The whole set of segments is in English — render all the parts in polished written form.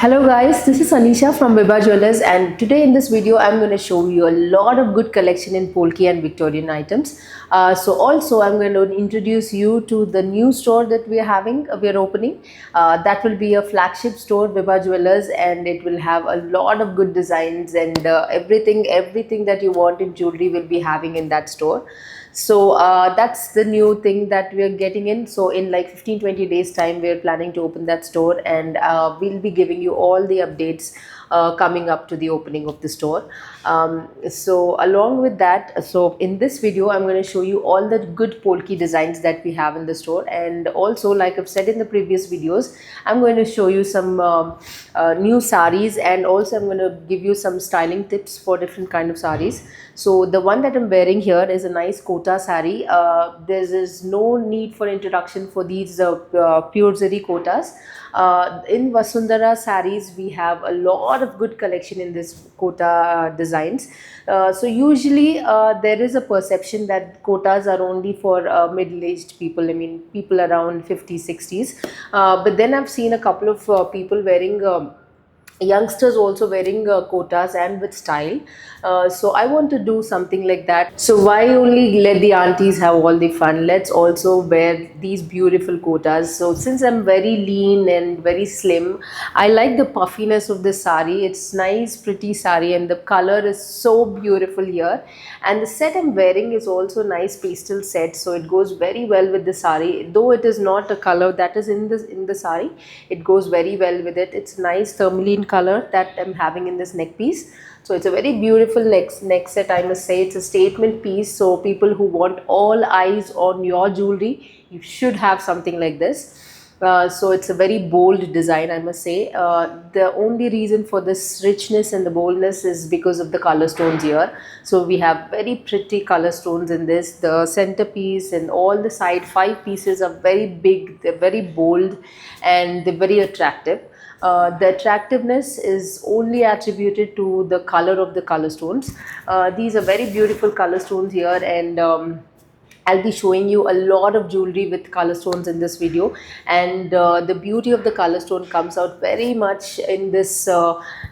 Hello guys, this is Anisha from Biba Jewelers, and today in this video I'm going to show you a lot of good collection in Polki and Victorian items. Also I'm going to introduce you to the new store that we are opening. That will be a flagship store, Biba Jewelers, and it will have a lot of good designs and everything that you want in jewelry will be having in that store. So that's the new thing that we are getting in. So in like 15-20 days time we are planning to open that store, and we'll be giving you all the updates coming up to the opening of the store. So along with that, so in this video I'm going to show you all the good Polki designs that we have in the store, and also, like I've said in the previous videos, I'm going to show you some new saris, and also I'm going to give you some styling tips for different kind of saris. So the one that I'm wearing here is a nice Kota sari. There is no need for introduction for these pure zari Kotas. In Vasundhara saris, we have a lot of good collection in this Kota designs. So usually there is a perception that Kotas are only for middle-aged people. I mean, people around 50s, 60s. But then I've seen a couple of people wearing youngsters also wearing kotas and with style. So I want to do something like that. So why only let the aunties have all the fun? Let's also wear these beautiful kotas. So since I'm very lean and very slim, I like the puffiness of the sari. It's nice, pretty sari, and the color is so beautiful here. And the set I'm wearing is also nice pastel set, so it goes very well with the sari. Though it is not a color that is in the sari, it goes very well with it. It's nice tourmaline color that I'm having in this neck piece. So it's a very beautiful neck set, I must say. It's a statement piece, so people who want all eyes on your jewelry, you should have something like this. So it's a very bold design, I must say. The only reason for this richness and the boldness is because of the color stones here. So we have very pretty color stones in this. The centerpiece and all the side 5 pieces are very big, they're very bold, and they're very attractive. The attractiveness is only attributed to the color of the color stones. These are very beautiful color stones here, and I'll be showing you a lot of jewelry with color stones in this video, and the beauty of the color stone comes out very much in this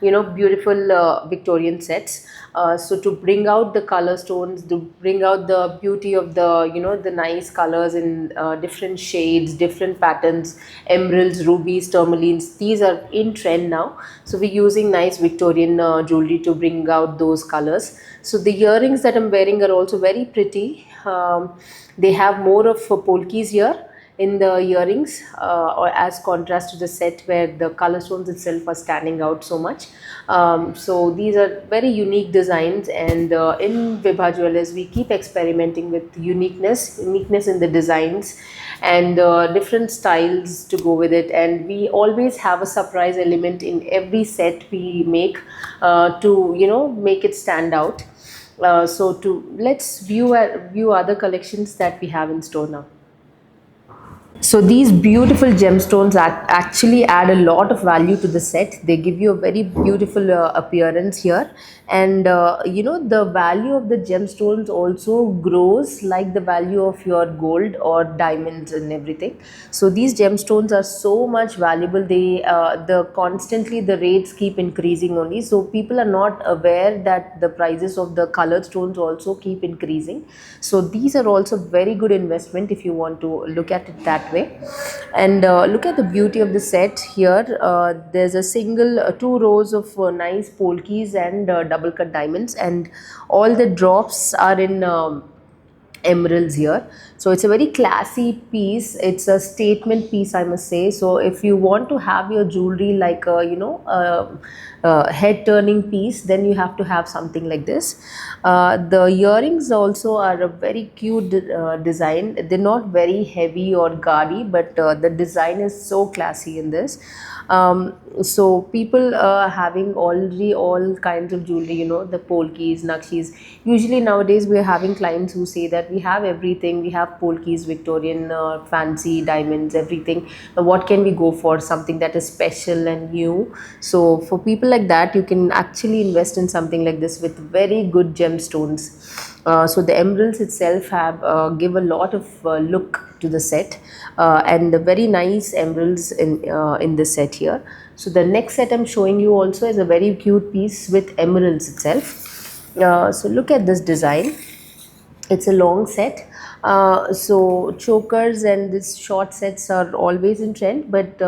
beautiful Victorian sets. So to bring out the color stones, to bring out the beauty of the nice colors in different shades, different patterns, emeralds, rubies, tourmalines, these are in trend now. So we're using nice Victorian jewelry to bring out those colors. So the earrings that I'm wearing are also very pretty. They have more of polkis here in the earrings, or as contrast to the set where the color stones itself are standing out so much. So these are very unique designs, and in Vibha Jewelers we keep experimenting with uniqueness in the designs, and different styles to go with it, and we always have a surprise element in every set we make to make it stand out. Let's view other collections that we have in store now. So these beautiful gemstones actually add a lot of value to the set. They give you a very beautiful appearance here, and the value of the gemstones also grows like the value of your gold or diamonds and everything. So these gemstones are so much valuable. Constantly the rates keep increasing only. So people are not aware that the prices of the colored stones also keep increasing. So these are also very good investment if you want to look at it that way. And look at the beauty of the set here. There's a single 2 rows of nice polkis and double cut diamonds, and all the drops are in emeralds here. So it's a very classy piece. It's a statement piece, I must say. So if you want to have your jewelry like a head turning piece, then you have to have something like this. The earrings also are a very cute design. They're not very heavy or gaudy, but the design is so classy in this. So people having already all kinds of jewelry, the polkis, nakshis. Usually nowadays we are having clients who say that we have everything. We have polkis, Victorian, fancy diamonds, everything. What can we go for? Something that is special and new. So for people like that, you can actually invest in something like this with very good gemstones. So the emeralds itself have give a lot of look to the set, and the very nice emeralds in this set here. So the next set I'm showing you also is a very cute piece with emeralds itself. So look at this design. It's a long set. So chokers and these short sets are always in trend, but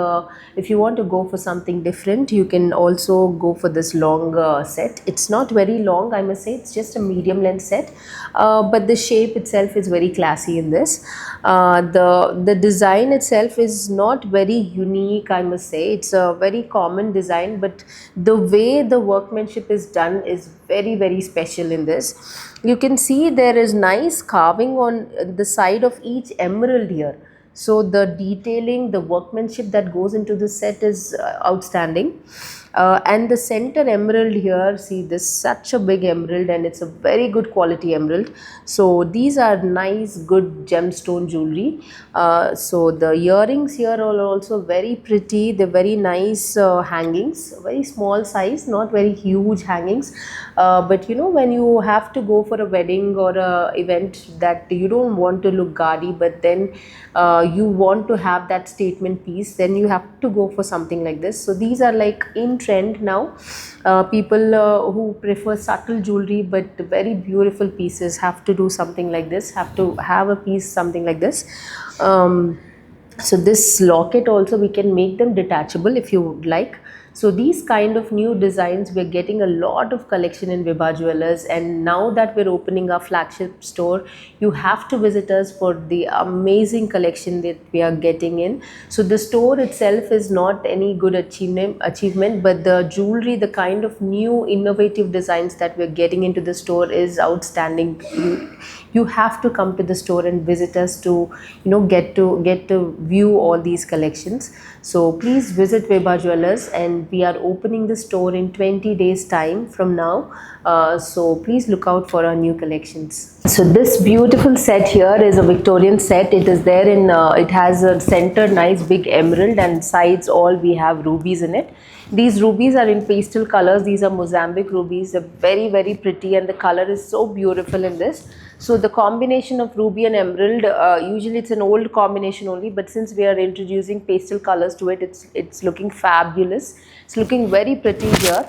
if you want to go for something different, you can also go for this long set. It's not very long, I must say. It's just a medium length set, but the shape itself is very classy in this. The design itself is not very unique, I must say. It's a very common design, but the way the workmanship is done is very special in this. You can see there is nice carving on the side of each emerald here. So the detailing, the workmanship that goes into this set is outstanding. And the center emerald here, see this, such a big emerald, and it's a very good quality emerald. So these are nice good gemstone jewelry. So the earrings here are also very pretty. They're very nice hangings, very small size, not very huge hangings. But you know, when you have to go for a wedding or a event that you don't want to look gaudy, but then you want to have that statement piece, then you have to go for something like this. So these are like in trend now. People who prefer subtle jewelry but very beautiful pieces have to do something like this, have to have a piece something like this. So this locket also, we can make them detachable if you would like. So these kind of new designs, we're getting a lot of collection in Vibha Jewellers, and now that we're opening our flagship store, you have to visit us for the amazing collection that we are getting in. So the store itself is not any good achievement, but the jewelry, the kind of new innovative designs that we're getting into the store is outstanding. You have to come to the store and visit us to, you know, get to view all these collections. So please visit Vibha Jewellers, and we are opening the store in 20 days time from now. So please look out for our new collections. So this beautiful set here is a Victorian set. It is there in it has a center nice big emerald, and sides all we have rubies in it. These rubies are in pastel colors. These are Mozambique rubies. They're very pretty, and the color is so beautiful in this. So the combination of ruby and emerald, usually it's an old combination only, but since we are introducing pastel colors to it, it's looking fabulous. It's looking very pretty here.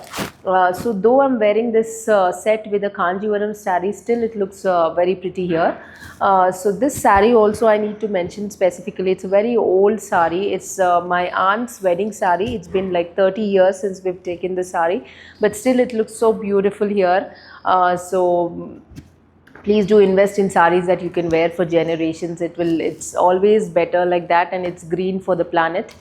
So though I'm wearing this set with a Kanjivaram saree, still it looks very pretty here. So this saree also I need to mention specifically. It's a very old saree. It's my aunt's wedding saree. It's been like 30 years since we've taken the saree, but still it looks so beautiful here. So please do invest in saris that you can wear for generations. It's always better like that, and it's green for the planet.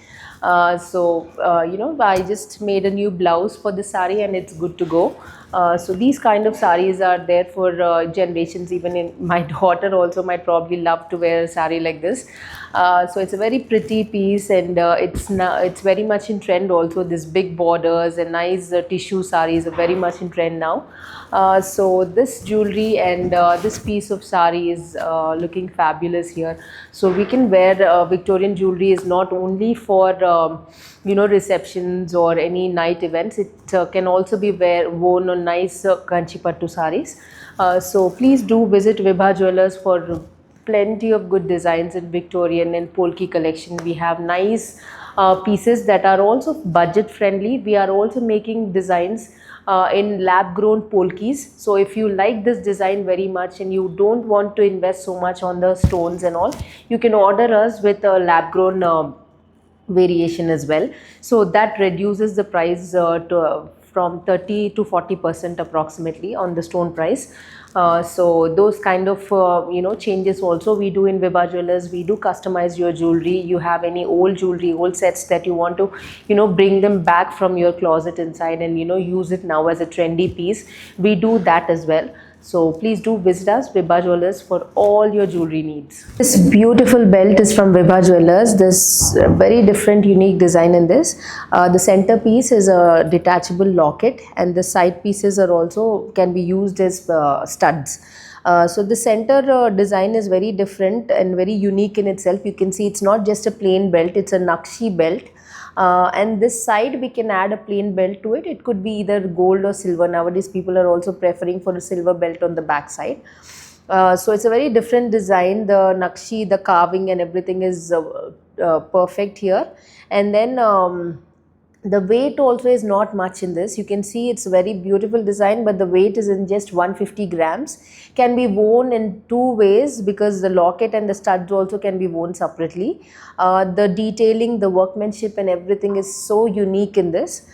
You know, I just made a new blouse for the sari, and it's good to go. So these kind of saris are there for generations. Even in my daughter also might probably love to wear a sari like this. So it's a very pretty piece, and it's very much in trend also. These big borders and nice tissue saris are very much in trend now. So this jewelry and this piece of sari is looking fabulous here. So we can wear Victorian jewelry is not only for you know, receptions or any night events. It can also be worn on nice Kanchipattu saris. So please do visit Vibha Jewellers for plenty of good designs in Victorian and Polki collection. We have nice pieces that are also budget friendly. We are also making designs in lab grown polkis. So if you like this design very much and you don't want to invest so much on the stones and all, you can order us with a lab grown variation as well. So that reduces the price from 30 to 40% approximately on the stone price. So those kind of you know, changes also we do in Vibha Jewellers. We do customize your jewelry. You have any old jewelry, old sets that you want to, you know, bring them back from your closet inside and, you know, use it now as a trendy piece, we do that as well. So please do visit us, Vibha Jewellers, for all your jewelry needs. This beautiful belt is from Vibha Jewellers. This very different, unique design in this. The center piece is a detachable locket, and the side pieces are also can be used as studs. So the center design is very different and very unique in itself. You can see it's not just a plain belt, it's a Nakshi belt. And this side we can add a plain belt to it. It could be either gold or silver. Nowadays people are also preferring for a silver belt on the back side. So it's a very different design. The Nakshi, the carving and everything is perfect here. And then The weight also is not much in this. You can see it's a very beautiful design, but the weight is in just 150 grams. Can be worn in two ways because the locket and the studs also can be worn separately. The detailing, the workmanship and everything is so unique in this.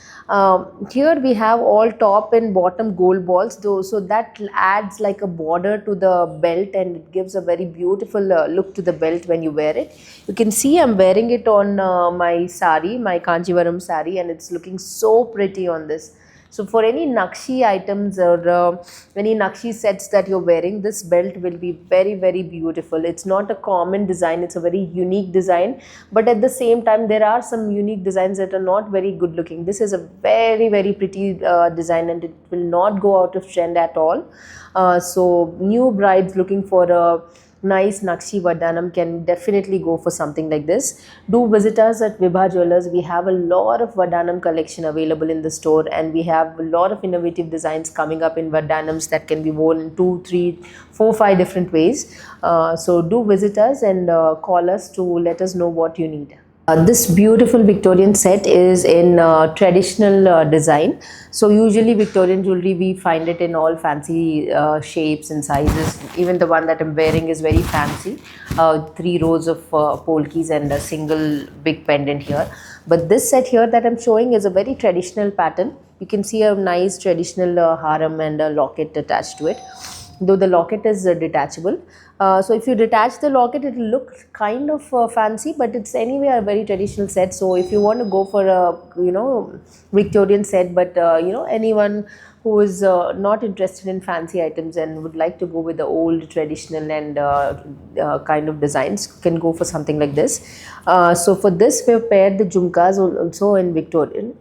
Here we have all top and bottom gold balls though, so that adds like a border to the belt and it gives a very beautiful look to the belt when you wear it. You can see I'm wearing it on my sari, my Kanjivaram sari, and it's looking so pretty on this. So for any Nakshi items or any Nakshi sets that you're wearing, this belt will be very, very beautiful. It's not a common design, it's a very unique design. But at the same time, there are some unique designs that are not very good looking. This is a very, very pretty design and it will not go out of trend at all. So new brides looking for a nice Nakshi Vardhanam can definitely go for something like this. Do visit us at Vibha Jewellers. We have a lot of Vardhanam collection available in the store and we have a lot of innovative designs coming up in Vardhanams that can be worn in 2, 3, 4, 5 different ways. So do visit us and call us to let us know what you need. This beautiful Victorian set is in traditional design. So usually Victorian jewelry, we find it in all fancy shapes and sizes. Even the one that I'm wearing is very fancy. 3 rows of polkis and a single big pendant here. But this set here that I'm showing is a very traditional pattern. You can see a nice traditional harem and a locket attached to it, though the locket is detachable. So if you detach the locket, it will look kind of fancy, but it's anyway a very traditional set. So if you want to go for a Victorian set, but anyone who is not interested in fancy items and would like to go with the old traditional and kind of designs, can go for something like this. So for this, we've paired the jhumkas also in Victorian.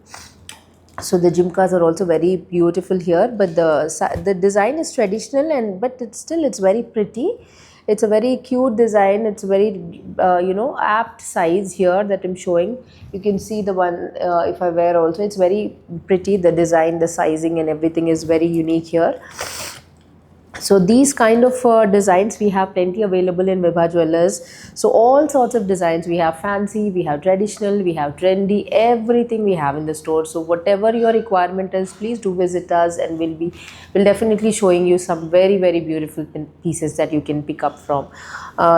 So the jhumkas are also very beautiful here, but the design is traditional and but it's very pretty. It's a very cute design. It's very apt size here that I'm showing. You can see the one if I wear also. It's very pretty. The design, the sizing and everything is very unique here. So these kind of designs we have plenty available in Vibha Jewellers. So all sorts of designs, we have fancy, we have traditional, we have trendy, everything we have in the store. So whatever your requirement is, please do visit us and we'll definitely showing you some very, very beautiful pieces that you can pick up from.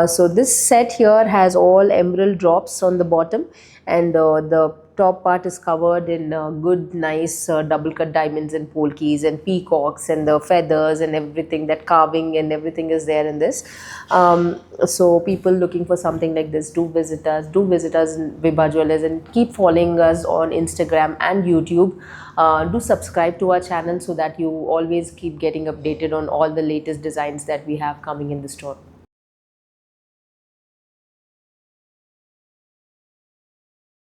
So this set here has all emerald drops on the bottom and the top part is covered in good nice double cut diamonds and polkis and peacocks and the feathers and everything, that carving and everything is there in this. So people looking for something like this, do visit us in Vibha Jewellers and keep following us on Instagram and YouTube. Do subscribe to our channel so that you always keep getting updated on all the latest designs that we have coming in the store.